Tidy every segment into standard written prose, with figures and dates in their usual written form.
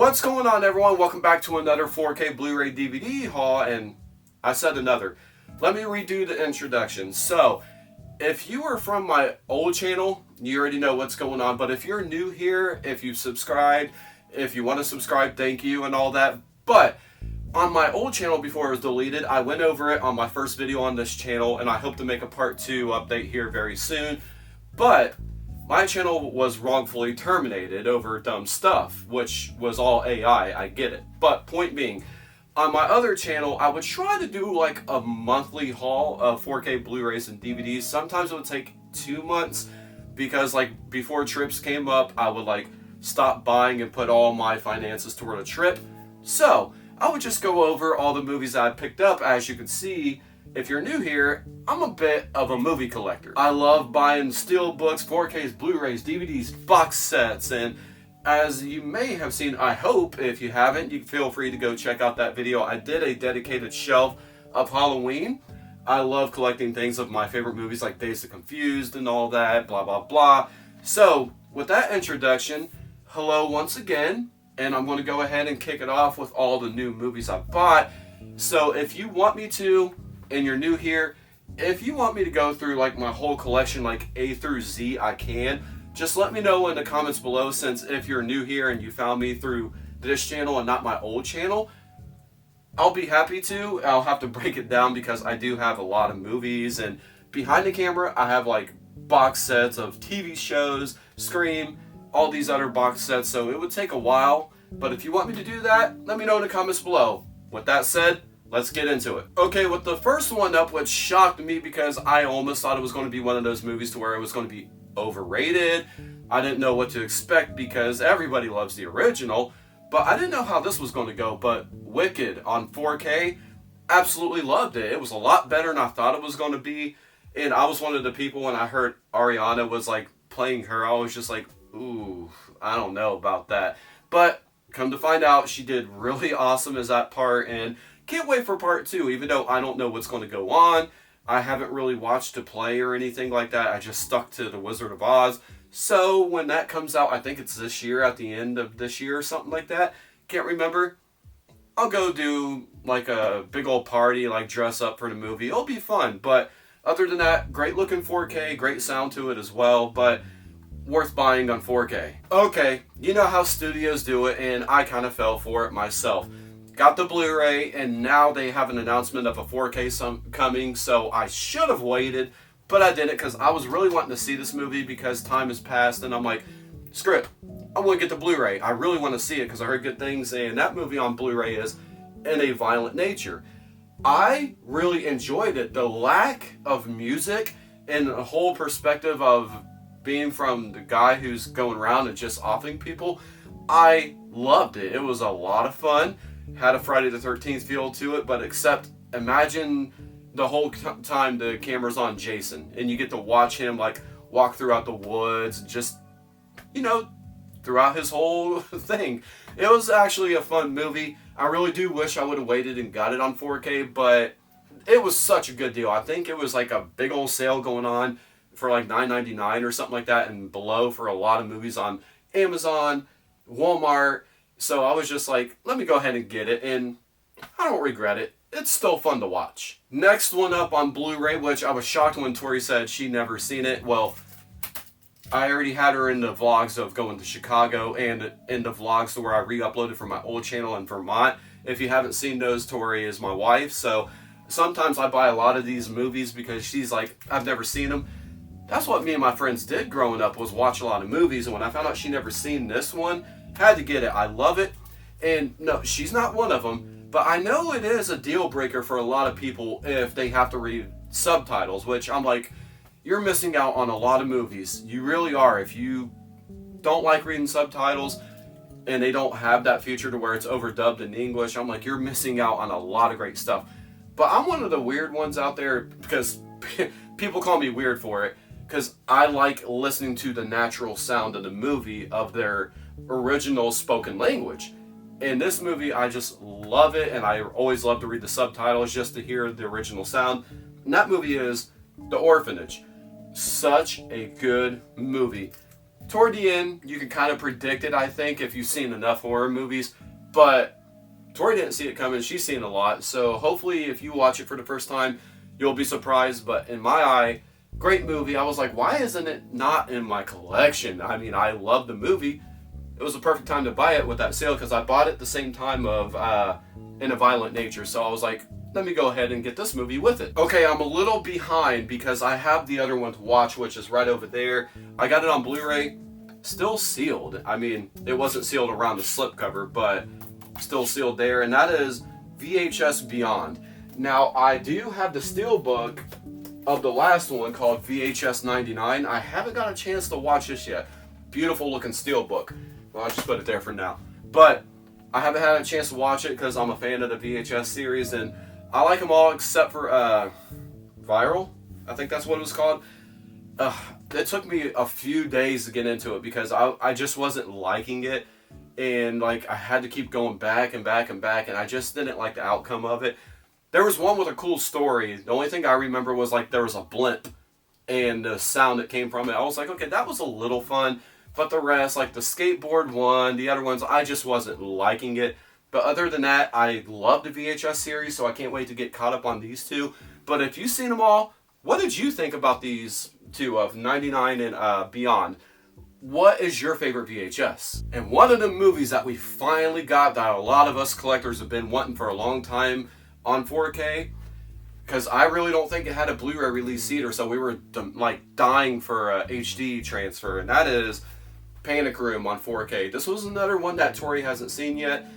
What's going on, everyone? Welcome back to another 4K Blu-ray DVD haul, and I said another. Let me redo the introduction. So, if you are from my old channel, you already know what's going on, but if you're new here, if you've subscribed, if you want to subscribe, thank you and all that. But on my old channel before it was deleted, I went over it on my first video on this channel, and I hope to make a part 2 update here very soon. But my channel was wrongfully terminated over dumb stuff, which was all AI, I get it. But point being, on my other channel, I would try to do like a monthly haul of 4K Blu-rays and DVDs. Sometimes it would take 2 months because like before trips came up, I would like stop buying and put all my finances toward a trip. So I would just go over all the movies I picked up. As you can see, if you're new here, I'm a bit of a movie collector. I love buying steel books, 4Ks, Blu-rays, DVDs, box sets, and as you may have seen, I hope, if you haven't, you feel free to go check out that video. I did a dedicated shelf of Halloween. I love collecting things of my favorite movies like Dazed and Confused and all that, blah, blah, blah. So, with that introduction, hello once again, and I'm going to go ahead and kick it off with all the new movies I bought. So, if you want me to, and you're new here, if you want me to go through like my whole collection, like A through Z, I can. Just let me know in the comments below, since if you're new here and you found me through this channel and not my old channel, I'll be happy to. I'll have to break it down because I do have a lot of movies, and behind the camera I have like box sets of TV shows, Scream, all these other box sets, so it would take a while. But if you want me to do that, let me know in the comments below. With that said, let's get into it. Okay, with the first one up, which shocked me because I almost thought it was going to be one of those movies to where it was going to be overrated. I didn't know what to expect because everybody loves the original, but I didn't know how this was going to go. But Wicked on 4K, absolutely loved it. It was a lot better than I thought it was going to be, and I was one of the people when I heard Ariana was like playing her, I was just like, ooh, I don't know about that. But come to find out, she did really awesome as that part, and can't wait for part 2, even though I don't know what's going to go on. I haven't really watched a play or anything like that. I just stuck to The Wizard of Oz. So when that comes out, I think it's this year, at the end of this year or something like that. Can't remember. I'll go do like a big old party, like dress up for the movie. It'll be fun. But other than that, great looking 4K, great sound to it as well. But worth buying on 4K. Okay, you know how studios do it, and I kind of fell for it myself. Got the Blu-ray, and now they have an announcement of a 4K coming, so I should have waited, but I didn't because I was really wanting to see this movie because time has passed, and I'm like, screw it, I'm going to get the Blu-ray. I really want to see it because I heard good things, and that movie on Blu-ray is in a violent nature. I really enjoyed it. The lack of music and the whole perspective of being from the guy who's going around and just offing people, I loved it. It was a lot of fun. Had a Friday the 13th feel to it, but except imagine the whole time the camera's on Jason and you get to watch him like walk throughout the woods, just, you know, throughout his whole thing. It was actually a fun movie. I really do wish I would have waited and got it on 4K, but it was such a good deal. I think it was like a big old sale going on for like $9.99 or something like that and below for a lot of movies on Amazon, Walmart. So I was just like, let me go ahead and get it, and I don't regret it. It's still fun to watch. Next one up on Blu-ray, which I was shocked when Tori said she never seen it. Well, I already had her in the vlogs of going to Chicago and in the vlogs where I re-uploaded from my old channel in Vermont. If you haven't seen those, Tori is my wife, so sometimes I buy a lot of these movies because she's like, I've never seen them. That's what me and my friends did growing up, was watch a lot of movies, and when I found out she never seen this one, had to get it. I love it. And no, she's not one of them, but I know it is a deal breaker for a lot of people if they have to read subtitles, which I'm like, you're missing out on a lot of movies. You really are. If you don't like reading subtitles and they don't have that feature to where it's overdubbed in English, I'm like, you're missing out on a lot of great stuff. But I'm one of the weird ones out there because people call me weird for it, because I like listening to the natural sound of the movie of their original spoken language. In this movie, I just love it, and I always love to read the subtitles just to hear the original sound. And that movie is The Orphanage. Such a good movie. toward the end, you can kind of predict it, I think, if you've seen enough horror movies. But Tori didn't see it coming. She's seen a lot. So hopefully, if you watch it for the first time, you'll be surprised. But in my eye, great movie. I was like, why isn't it not in my collection? I mean, I love the movie. It was the perfect time to buy it with that sale because I bought it the same time of In a Violent Nature. So I was like, let me go ahead and get this movie with it. Okay, I'm a little behind because I have the other one to watch, which is right over there. I got it on Blu-ray, still sealed. I mean, it wasn't sealed around the slipcover, but still sealed there, and that is VHS Beyond. Now, I do have the steelbook of the last one called VHS 99. I haven't got a chance to watch this yet. Beautiful looking steelbook. Well, I'll just put it there for now. But I haven't had a chance to watch it because I'm a fan of the VHS series, and I like them all except for Viral. I think that's what it was called. It took me a few days to get into it because I just wasn't liking it. And like I had to keep going back and back and back, and I just didn't like the outcome of it. There was one with a cool story. The only thing I remember was like there was a blimp and the sound that came from it. I was like, okay, that was a little fun, but the rest, like the skateboard one, the other ones, I just wasn't liking it. But other than that, I love the VHS series, so I can't wait to get caught up on these two. But if you've seen them all, what did you think about these two of 99 and Beyond? What is your favorite VHS? And one of the movies that we finally got that a lot of us collectors have been wanting for a long time on 4K, because I really don't think it had a Blu-ray release either, so we were like dying for a HD transfer, and that is Panic Room on 4K. This was another one that Tori hasn't seen yet.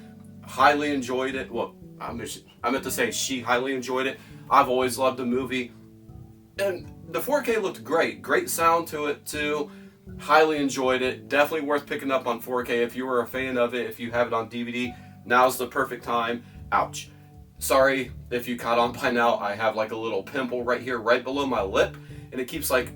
Highly enjoyed it. Well, I meant to say she highly enjoyed it. I've always loved the movie. And the 4K looked great. Great sound to it too. Highly enjoyed it. Definitely worth picking up on 4K if you were a fan of it. If you have it on DVD, now's the perfect time. Ouch. Sorry if you caught on by now. I have like a little pimple right here, right below my lip. And it keeps like,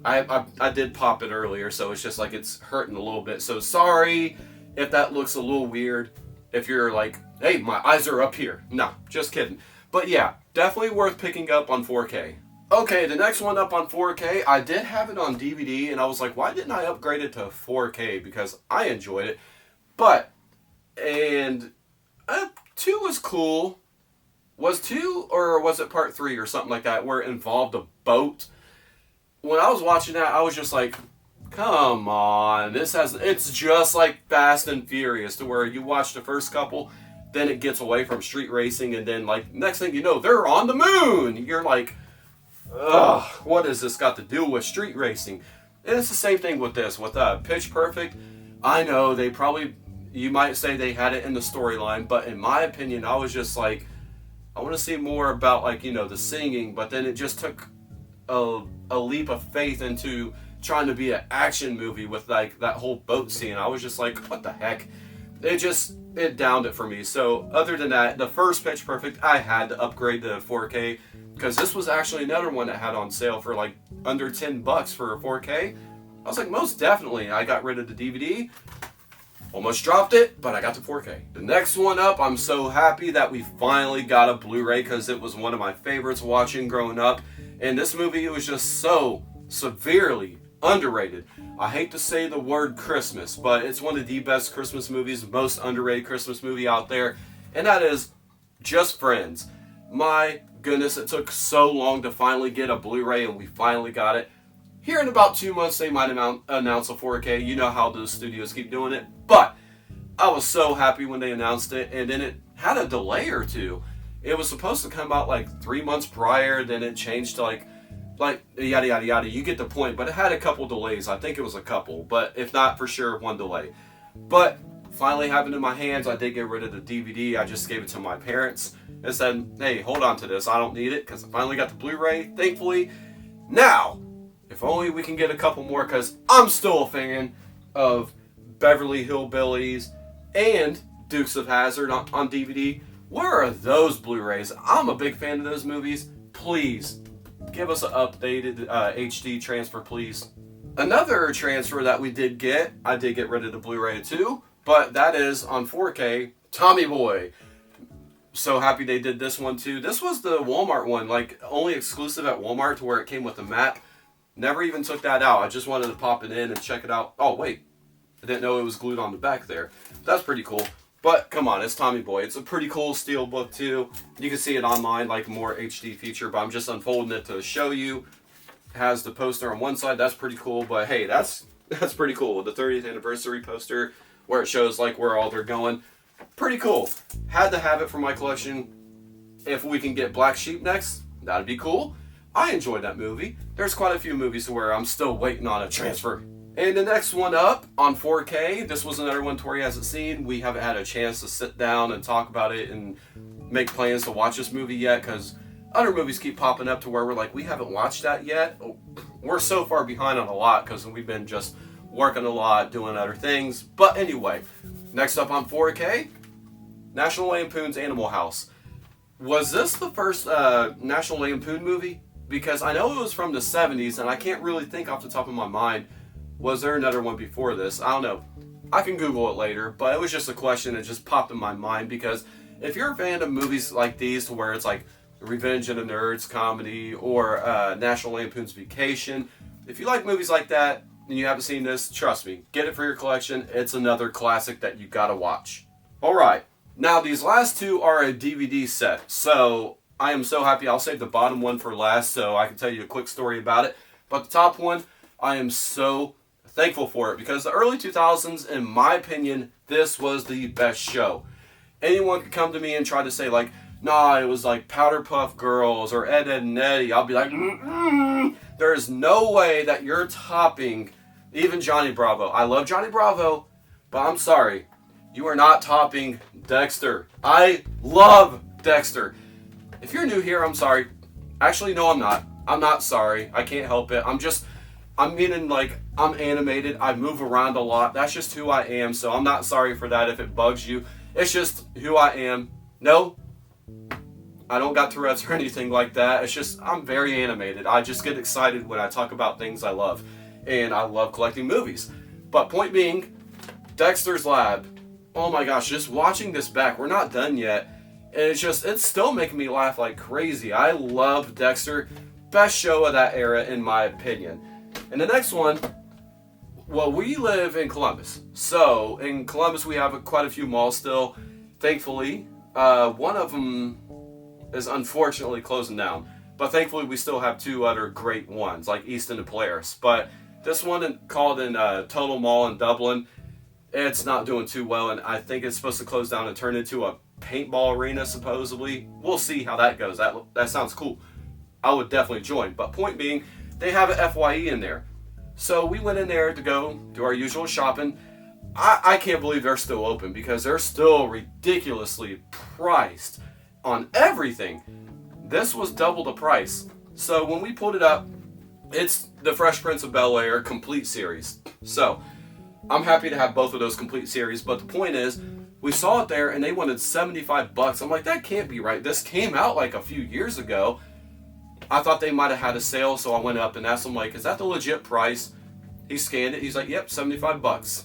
I did pop it earlier, so it's just like it's hurting a little bit. So sorry if that looks a little weird. If you're like, hey, my eyes are up here. No, just kidding. But yeah, definitely worth picking up on 4K. Okay, the next one up on 4K, I did have it on DVD, and I was like, why didn't I upgrade it to 4K? Because I enjoyed it. But, and 2 was cool. Was 2, or was it part 3 or something like that, where it involved a boat? When I was watching that, I was just like, come on, it's just like Fast and Furious, to where you watch the first couple, then it gets away from street racing, and then like next thing you know, they're on the moon. You're like, ugh, what has this got to do with street racing? And it's the same thing with this, with Pitch Perfect. I know you might say they had it in the storyline, but in my opinion, I was just like, I want to see more about like, the singing, but then it just took a leap of faith into trying to be an action movie with like that whole boat scene. I was just like, what the heck? It downed it for me. So other than that, the first Pitch Perfect, I had to upgrade to 4K because this was actually another one that had on sale for like under $10 for a 4K. I was like, most definitely. I got rid of the DVD, almost dropped it, but I got the 4K. The next one up, I'm so happy that we finally got a Blu-ray because it was one of my favorites watching growing up. And this movie, it was just so severely underrated. I hate to say the word Christmas, but it's one of the best Christmas movies, most underrated Christmas movie out there, and that is Just Friends. My goodness, it took so long to finally get a Blu-ray, and we finally got it. Here in about 2 months, they might announce a 4K. You know how those studios keep doing it, but I was so happy when they announced it, and then it had a delay or two. It was supposed to come out like 3 months prior, then it changed to like yada yada yada, you get the point, but it had a couple delays. I think it was a couple, but if not, for sure one delay. But finally having it in my hands, I did get rid of the DVD. I just gave it to my parents and said, hey, hold on to this, I don't need it, because I finally got the Blu-ray, thankfully. Now, if only we can get a couple more, because I'm still a fan of Beverly Hillbillies and Dukes of Hazzard on DVD. Where are those Blu-rays? I'm a big fan of those movies. Please give us an updated HD transfer, please. Another transfer that we did get, I did get rid of the Blu-ray too, but that is on 4K, Tommy Boy. So happy they did this one too. This was the Walmart one, like only exclusive at Walmart, to where it came with a map. Never even took that out. I just wanted to pop it in and check it out. Oh, wait. I didn't know it was glued on the back there. That's pretty cool. But come on, it's Tommy Boy. It's a pretty cool steel book too. You can see it online, like more HD feature, but I'm just unfolding it to show you. It has the poster on one side. That's pretty cool. But hey, that's pretty cool. The 30th anniversary poster where it shows like where all they're going. Pretty cool. Had to have it for my collection. If we can get Black Sheep next, that'd be cool. I enjoyed that movie. There's quite a few movies where I'm still waiting on a transfer. And the next one up on 4K, this was another one Tori hasn't seen. We haven't had a chance to sit down and talk about it and make plans to watch this movie yet because other movies keep popping up to where we're like, we haven't watched that yet. We're so far behind on a lot because we've been just working a lot, doing other things. But anyway, next up on 4K, National Lampoon's Animal House. Was this the first National Lampoon movie? Because I know it was from the 70s and I can't really think off the top of my mind. Was there another one before this? I don't know. I can Google it later, but it was just a question that just popped in my mind because if you're a fan of movies like these to where it's like Revenge of the Nerds comedy or National Lampoon's Vacation, if you like movies like that and you haven't seen this, trust me, get it for your collection. It's another classic that you gotta watch. Alright, now these last two are a DVD set, so I am so happy. I'll save the bottom one for last so I can tell you a quick story about it. But the top one, I am so thankful for it because the early 2000s, in my opinion, this was the best show. Anyone could come to me and try to say like, nah, it was like Powder Puff Girls or Ed, Ed and Eddie. I'll be like, there is no way that you're topping even Johnny Bravo. I love Johnny Bravo, but I'm sorry, you are not topping Dexter. I love Dexter. If you're new here, I'm sorry. Actually, no, I'm not. I'm not sorry. I can't help it. I'm meaning like I'm animated. I move around a lot. That's just who I am. So I'm not sorry for that if it bugs you. It's just who I am. No, I don't got Tourette's or anything like that. It's just I'm very animated. I just get excited when I talk about things I love. And I love collecting movies. But point being, Dexter's Lab. Oh my gosh, just watching this back. We're not done yet. And it's still making me laugh like crazy. I love Dexter. Best show of that era in my opinion. And the next one, well, we live in Columbus. So in Columbus, we have quite a few malls still. Thankfully, one of them is unfortunately closing down. But thankfully, we still have two other great ones, like Easton and Polaris. But this one called in Total Mall in Dublin, it's not doing too well. And I think it's supposed to close down and turn into a paintball arena, supposedly. We'll see how that goes. That sounds cool. I would definitely join. But point being, they have an FYE in there. So we went in there to go do our usual shopping. I can't believe they're still open because they're still ridiculously priced on everything. This was double the price. So when we pulled it up, it's the Fresh Prince of Bel-Air complete series. So I'm happy to have both of those complete series. But the point is, we saw it there and they wanted $75. I'm like, that can't be right. This came out like a few years ago. I thought they might have had a sale, so I went up and asked him, like, is that the legit price? He scanned it. He's like, yep, $75.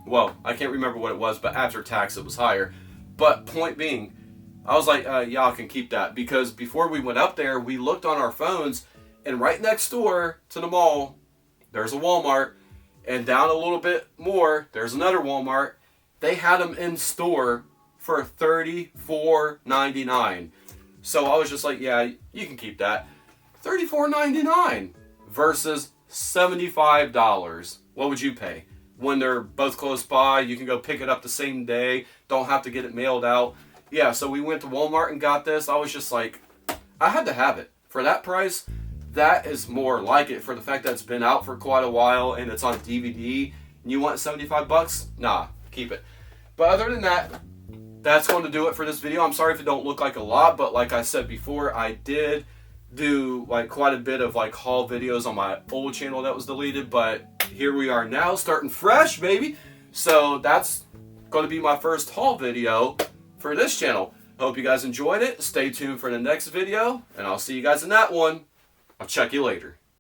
Well, I can't remember what it was, but after tax, it was higher. But point being, I was like, y'all can keep that. Because before we went up there, we looked on our phones, and right next door to the mall, there's a Walmart. And down a little bit more, there's another Walmart. They had them in store for $34.99. So I was just like, yeah, you can keep that. $34.99 versus $75. What would you pay? When they're both close by, you can go pick it up the same day. Don't have to get it mailed out. Yeah, so we went to Walmart and got this. I was just like, I had to have it. For that price, that is more like it. For the fact that it's been out for quite a while and it's on DVD, and you want $75? Nah, keep it. But other than that, that's going to do it for this video. I'm sorry if it don't look like a lot, but like I said before, I did do like quite a bit of like haul videos on my old channel that was deleted, but here we are now, starting fresh, baby. So that's going to be my first haul video for this channel. Hope you guys enjoyed it. Stay tuned for the next video, and I'll see you guys in that one. I'll check you later.